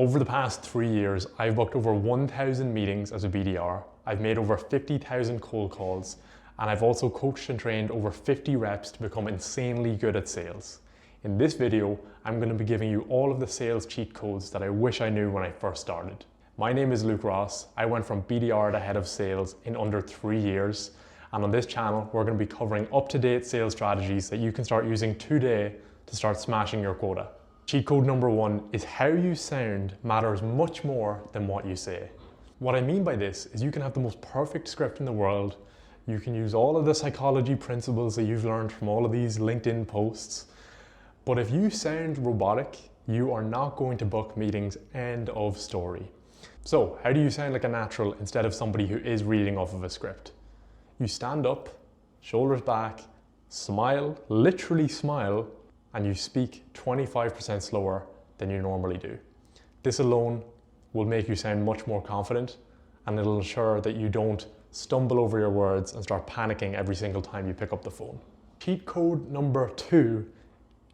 Over the past 3 years, I've booked over 1,000 meetings as a BDR. I've made over 50,000 cold calls, and I've also coached and trained over 50 reps to become insanely good at sales. In this video, I'm going to be giving you all of the sales cheat codes that I wish I knew when I first started. My name is Luke Ross. I went from BDR to head of sales in under 3 years. And on this channel, we're going to be covering up-to-date sales strategies that you can start using today to start smashing your quota. Cheat code number 1 is how you sound matters much more than what you say. What I mean by this is you can have the most perfect script in the world. You can use all of the psychology principles that you've learned from all of these LinkedIn posts. But if you sound robotic, you are not going to book meetings. End of story. So how do you sound like a natural instead of somebody who is reading off of a script? You stand up, shoulders back, smile, literally smile, and you speak 25% slower than you normally do. This alone will make you sound much more confident, and it'll ensure that you don't stumble over your words and start panicking every single time you pick up the phone. Cheat code number 2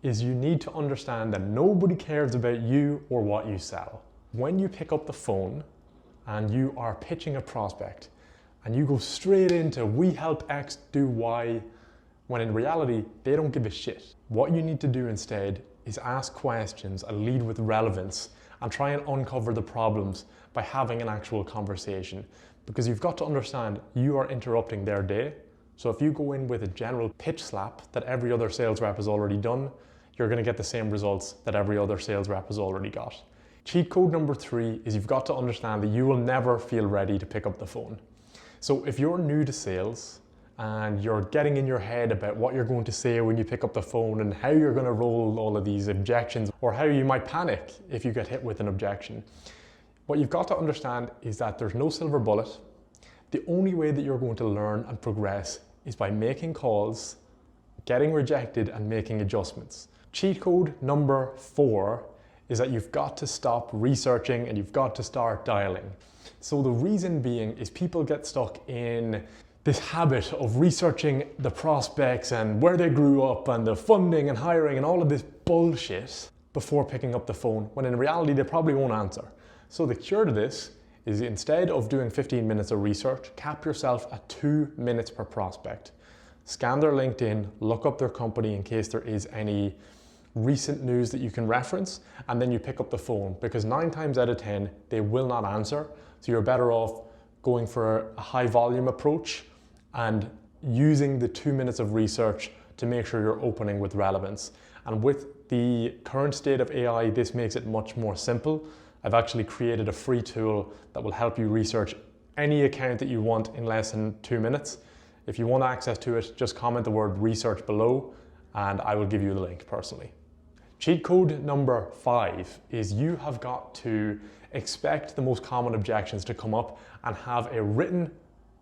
is you need to understand that nobody cares about you or what you sell. When you pick up the phone and you are pitching a prospect and you go straight into "we help X do Y," when in reality, they don't give a shit. What you need to do instead is ask questions and lead with relevance and try and uncover the problems by having an actual conversation. Because you've got to understand you are interrupting their day. So if you go in with a general pitch slap that every other sales rep has already done, you're gonna get the same results that every other sales rep has already got. Cheat code number 3 is you've got to understand that you will never feel ready to pick up the phone. So if you're new to sales, and you're getting in your head about what you're going to say when you pick up the phone and how you're going to roll all of these objections, or how you might panic if you get hit with an objection. What you've got to understand is that there's no silver bullet. The only way that you're going to learn and progress is by making calls, getting rejected, and making adjustments. Cheat code number 4 is that you've got to stop researching and you've got to start dialing. So the reason being is people get stuck in this habit of researching the prospects and where they grew up and the funding and hiring and all of this bullshit before picking up the phone, when in reality they probably won't answer. So the cure to this is, instead of doing 15 minutes of research, cap yourself at 2 minutes per prospect. Scan their LinkedIn, look up their company in case there is any recent news that you can reference, and then you pick up the phone, because 9 times out of 10 they will not answer. So you're better off going for a high volume approach and using the 2 minutes of research to make sure you're opening with relevance. And with the current state of AI, this makes it much more simple. I've actually created a free tool that will help you research any account that you want in less than 2 minutes. If you want access to it, just comment the word research below and I will give you the link personally. Cheat code number 5 is you have got to expect the most common objections to come up and have a written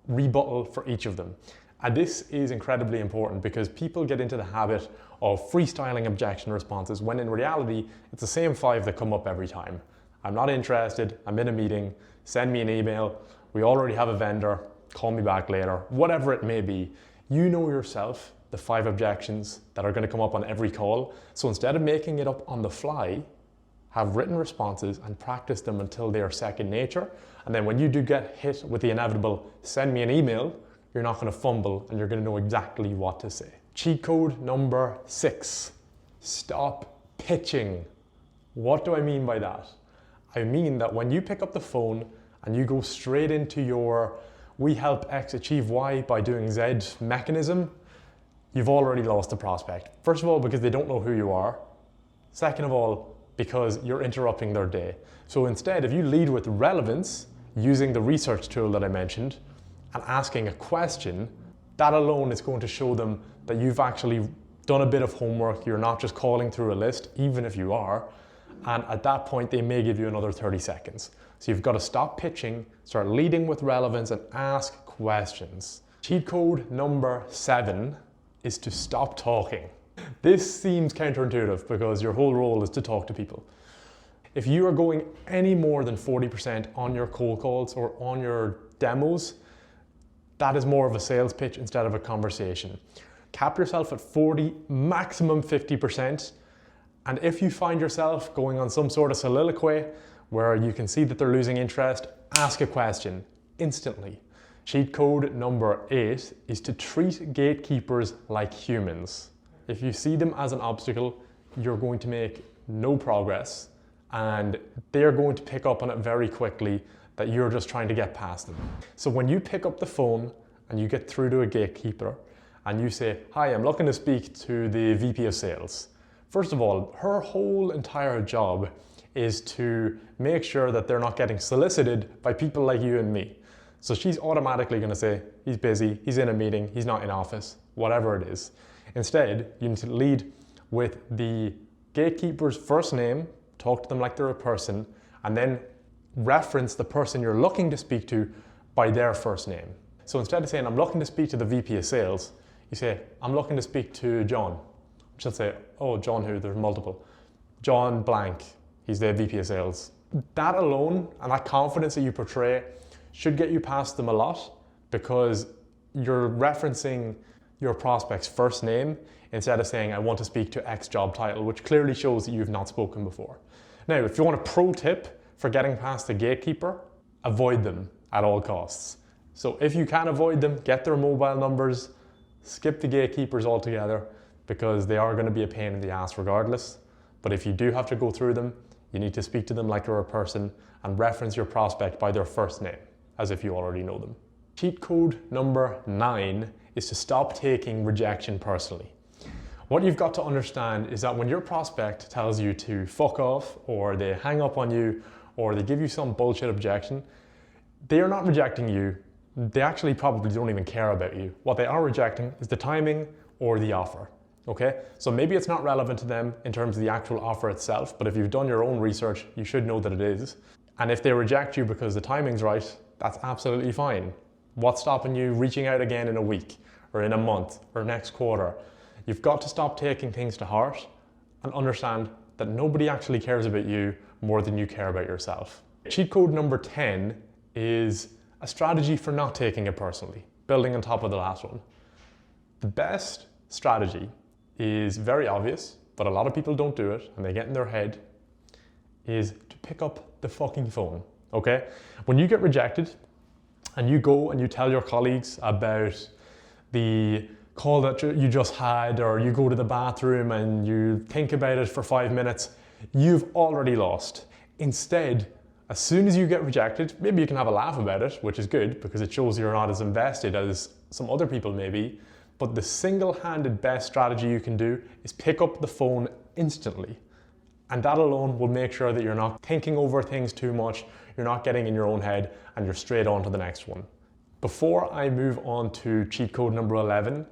rebuttal for each of them. And this is incredibly important because people get into the habit of freestyling objection responses when in reality it's the same 5 that come up every time. I'm not interested, I'm in a meeting, send me an email, we already have a vendor, call me back later, whatever it may be. You know yourself the 5 objections that are going to come up on every call. So instead of making it up on the fly, have written responses and practice them until they are second nature. And then when you do get hit with the inevitable "send me an email," you're not going to fumble and you're going to know exactly what to say. Cheat code number 6, stop pitching. What do I mean by that? I mean that when you pick up the phone and you go straight into your "we help X achieve Y by doing Z" mechanism, you've already lost the prospect. First of all, because they don't know who you are. Second of all, because you're interrupting their day. So instead, if you lead with relevance, using the research tool that I mentioned, and asking a question, that alone is going to show them that you've actually done a bit of homework. You're not just calling through a list, even if you are. And at that point, they may give you another 30 seconds. So you've got to stop pitching, start leading with relevance, and ask questions. Cheat code number 7 is to stop talking. This seems counterintuitive because your whole role is to talk to people. If you are going any more than 40% on your cold calls or on your demos, that is more of a sales pitch instead of a conversation. Cap yourself at 40, maximum 50%. And if you find yourself going on some sort of soliloquy where you can see that they're losing interest, ask a question instantly. Cheat code number 8 is to treat gatekeepers like humans. If you see them as an obstacle, you're going to make no progress, and they're going to pick up on it very quickly that you're just trying to get past them. So when you pick up the phone and you get through to a gatekeeper and you say, "Hi, I'm looking to speak to the VP of sales." First of all, her whole entire job is to make sure that they're not getting solicited by people like you and me. So she's automatically going to say, "He's busy, he's in a meeting, he's not in office," whatever it is. Instead, you need to lead with the gatekeeper's first name, talk to them like they're a person, and then reference the person you're looking to speak to by their first name. So instead of saying, "I'm looking to speak to the VP of sales," you say, "I'm looking to speak to John." She'll say, "Oh, John who? There's multiple. John blank, he's the VP of sales." That alone, and that confidence that you portray, should get you past them a lot, because you're referencing your prospect's first name instead of saying, "I want to speak to X job title," which clearly shows that you've not spoken before. Now, if you want a pro tip for getting past the gatekeeper, avoid them at all costs. So if you can avoid them, get their mobile numbers, skip the gatekeepers altogether, because they are going to be a pain in the ass regardless. But if you do have to go through them, you need to speak to them like they're a person and reference your prospect by their first name, as if you already know them. Cheat code number 9 is to stop taking rejection personally. What you've got to understand is that when your prospect tells you to fuck off, or they hang up on you, or they give you some bullshit objection, they are not rejecting you. They actually probably don't even care about you. What they are rejecting is the timing or the offer. Okay, so maybe it's not relevant to them in terms of the actual offer itself, but if you've done your own research, you should know that it is. And if they reject you because the timing's right, that's absolutely fine. What's stopping you reaching out again in a week, or in a month, or next quarter? You've got to stop taking things to heart and understand that nobody actually cares about you more than you care about yourself. Cheat code number 10 is a strategy for not taking it personally, building on top of the last one. The best strategy is very obvious, but a lot of people don't do it and they get in their head, is to pick up the fucking phone, okay? When you get rejected and you go and you tell your colleagues about the call that you just had, or you go to the bathroom and you think about it for 5 minutes, you've already lost. Instead, as soon as you get rejected, maybe you can have a laugh about it, which is good because it shows you're not as invested as some other people may be. But the single-handed best strategy you can do is pick up the phone instantly. And that alone will make sure that you're not thinking over things too much, you're not getting in your own head, and you're straight on to the next one. Before I move on to cheat code number 11,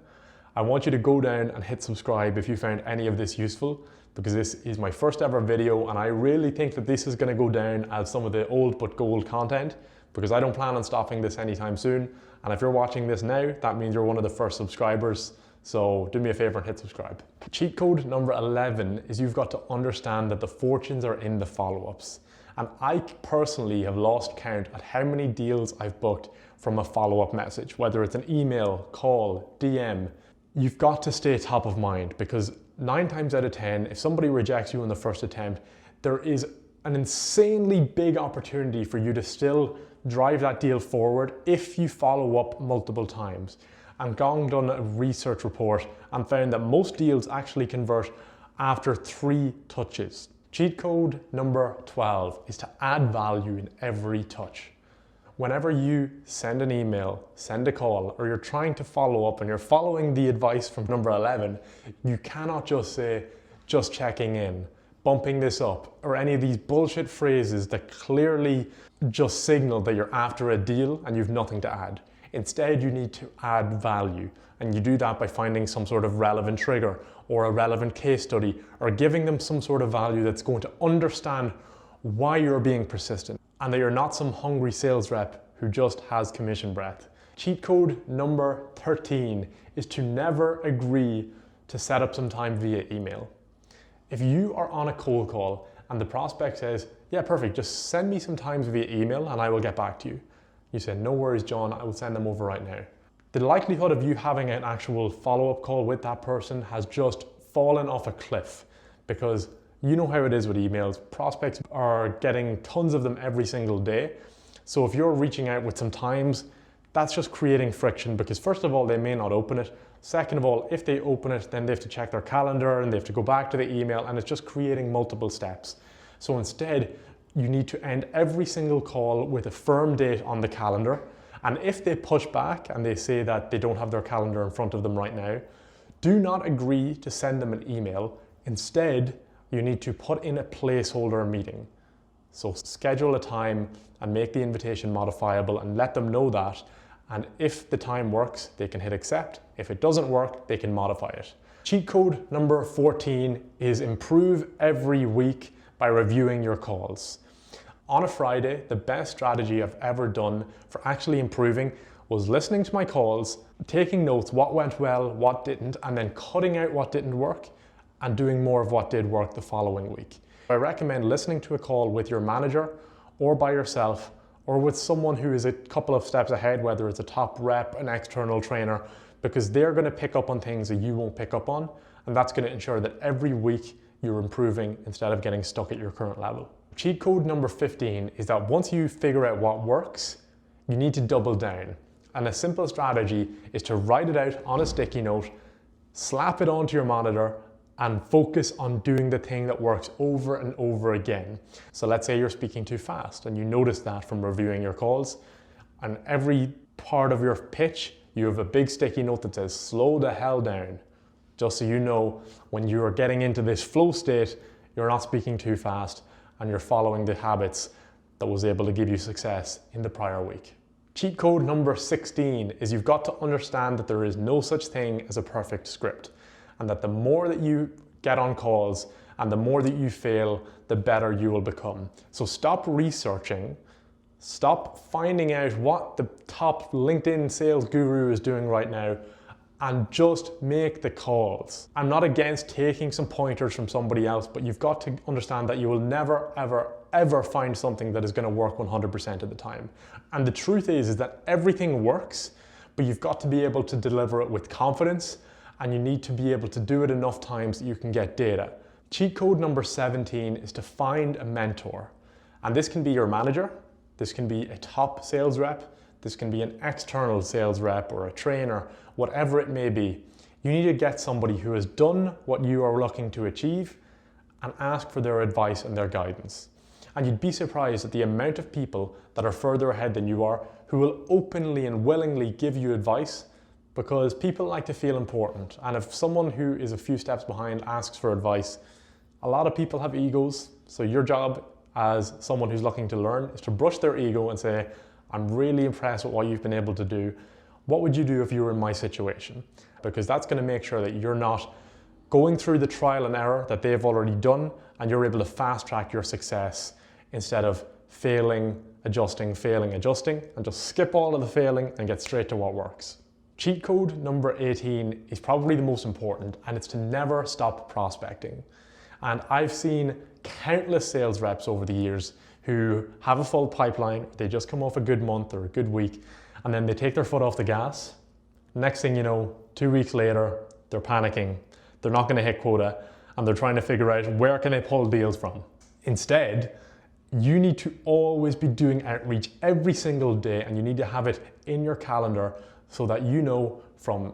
I want you to go down and hit subscribe if you found any of this useful, because this is my first ever video and I really think that this is going to go down as some of the old but gold content, because I don't plan on stopping this anytime soon. And if you're watching this now, that means you're one of the first subscribers. So do me a favor and hit subscribe. Cheat code number 11 is you've got to understand that the fortunes are in the follow-ups. And I personally have lost count at how many deals I've booked from a follow-up message, whether it's an email, call, DM. You've got to stay top of mind, because 9 times out of 10, if somebody rejects you on the first attempt, there is an insanely big opportunity for you to still drive that deal forward if you follow up multiple times. And Gong done a research report and found that most deals actually convert after 3 touches. Cheat code number 12 is to add value in every touch. Whenever you send an email, send a call, or you're trying to follow up and you're following the advice from number 11, you cannot just say, "just checking in," "bumping this up," or any of these bullshit phrases that clearly just signal that you're after a deal and you've nothing to add. Instead, you need to add value, and you do that by finding some sort of relevant trigger or a relevant case study, or giving them some sort of value that's going to understand why you're being persistent and that you're not some hungry sales rep who just has commission breath. Cheat code number 13 is to never agree to set up some time via email. If you are on a cold call and the prospect says, "Yeah, perfect, just send me some times via email and I will get back to you," you say, "No worries, John, I will send them over right now." The likelihood of you having an actual follow-up call with that person has just fallen off a cliff, because You know how it is with emails. Prospects are getting tons of them every single day. So if you're reaching out with some times, that's just creating friction because first of all, they may not open it. Second of all, if they open it, then they have to check their calendar and they have to go back to the email, and it's just creating multiple steps. So instead, you need to end every single call with a firm date on the calendar. And if they push back and they say that they don't have their calendar in front of them right now, do not agree to send them an email. Instead, you need to put in a placeholder meeting. So schedule a time and make the invitation modifiable and let them know that. And if the time works, they can hit accept. If it doesn't work, they can modify it. Cheat code number 14 is improve every week by reviewing your calls. On a Friday, the best strategy I've ever done for actually improving was listening to my calls, taking notes, what went well, what didn't, and then cutting out what didn't work and doing more of what did work the following week. I recommend listening to a call with your manager or by yourself or with someone who is a couple of steps ahead, whether it's a top rep, an external trainer, because they're going to pick up on things that you won't pick up on, and that's going to ensure that every week you're improving instead of getting stuck at your current level. Cheat code number 15 is that once you figure out what works, you need to double down. And a simple strategy is to write it out on a sticky note, slap it onto your monitor, and focus on doing the thing that works over and over again. So let's say you're speaking too fast and you notice that from reviewing your calls, and every part of your pitch, you have a big sticky note that says, slow the hell down. Just so you know, when you're getting into this flow state, you're not speaking too fast and you're following the habits that was able to give you success in the prior week. Cheat code number 16 is you've got to understand that there is no such thing as a perfect script, and that the more that you get on calls and the more that you fail, the better you will become. So stop researching, stop finding out what the top LinkedIn sales guru is doing right now, and just make the calls. I'm not against taking some pointers from somebody else, but you've got to understand that you will never, ever find something that is going to work 100% of the time. And the truth is that everything works, but you've got to be able to deliver it with confidence, and you need to be able to do it enough times that you can get data. Cheat code number 17 is to find a mentor. And this can be your manager, this can be a top sales rep, this can be an external sales rep or a trainer, whatever it may be. You need to get somebody who has done what you are looking to achieve and ask for their advice and their guidance. And you'd be surprised at the amount of people that are further ahead than you are who will openly and willingly give you advice, because people like to feel important. And if someone who is a few steps behind asks for advice, a lot of people have egos. So your job as someone who's looking to learn is to brush their ego and say, I'm really impressed with what you've been able to do. What would you do if you were in my situation? Because that's going to make sure that you're not going through the trial and error that they've already done, and you're able to fast track your success instead of failing, adjusting, and just skip all of the failing and get straight to what works. Cheat code number 18 is probably the most important, and it's to never stop prospecting. And I've seen countless sales reps over the years who have a full pipeline, they just come off a good month or a good week, and then they take their foot off the gas. Next thing you know, 2 weeks later, they're panicking, they're not going to hit quota, and they're trying to figure out where can they pull deals from. Instead, you need to always be doing outreach every single day, and you need to have it in your calendar so that you know from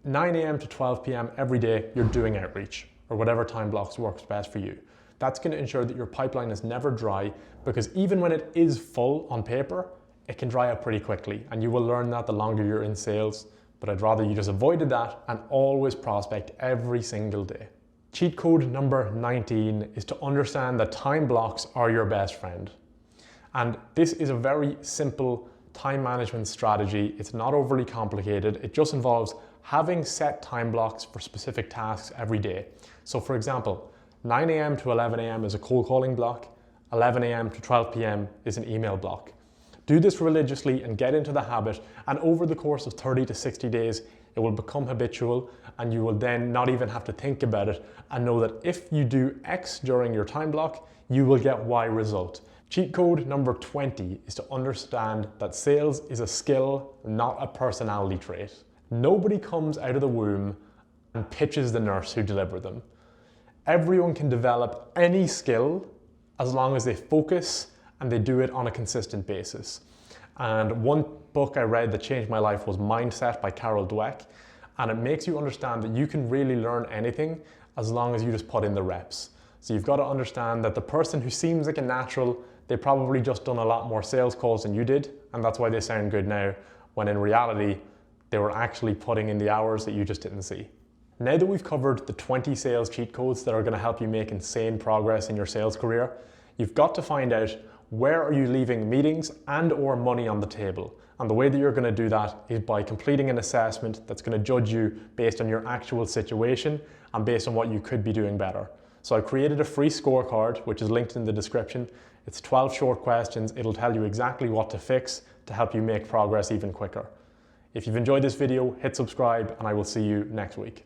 9 a.m. to 12 p.m. every day you're doing outreach, or whatever time blocks works best for you. That's going to ensure that your pipeline is never dry, because even when it is full on paper, it can dry up pretty quickly, and you will learn that the longer you're in sales. But I'd rather you just avoided that and always prospect every single day. Cheat code number 19 is to understand that time blocks are your best friend. And this is a very simple time management strategy. It's not overly complicated. It just involves having set time blocks for specific tasks every day. So for example, 9 a.m. to 11 a.m. is a cold calling block, 11 a.m. to 12 p.m. is an email block. Do this religiously and get into the habit, and over the course of 30 to 60 days, it will become habitual, and you will then not even have to think about it and know that if you do X during your time block, you will get Y result. Cheat code number 20 is to understand that sales is a skill, not a personality trait. Nobody comes out of the womb and pitches the nurse who delivered them. Everyone can develop any skill as long as they focus and they do it on a consistent basis. And one book I read that changed my life was Mindset by Carol Dweck. And it makes you understand that you can really learn anything as long as you just put in the reps. So you've got to understand that the person who seems like a natural, they probably just done a lot more sales calls than you did, and that's why they sound good now, when in reality, they were actually putting in the hours that you just didn't see. Now that we've covered the 20 sales cheat codes that are going to help you make insane progress in your sales career, you've got to find out where are you leaving meetings and or money on the table. And the way that you're going to do that is by completing an assessment that's going to judge you based on your actual situation and based on what you could be doing better. So I created a free scorecard, which is linked in the description. It's 12 short questions. It'll tell you exactly what to fix to help you make progress even quicker. If you've enjoyed this video, hit subscribe and I will see you next week.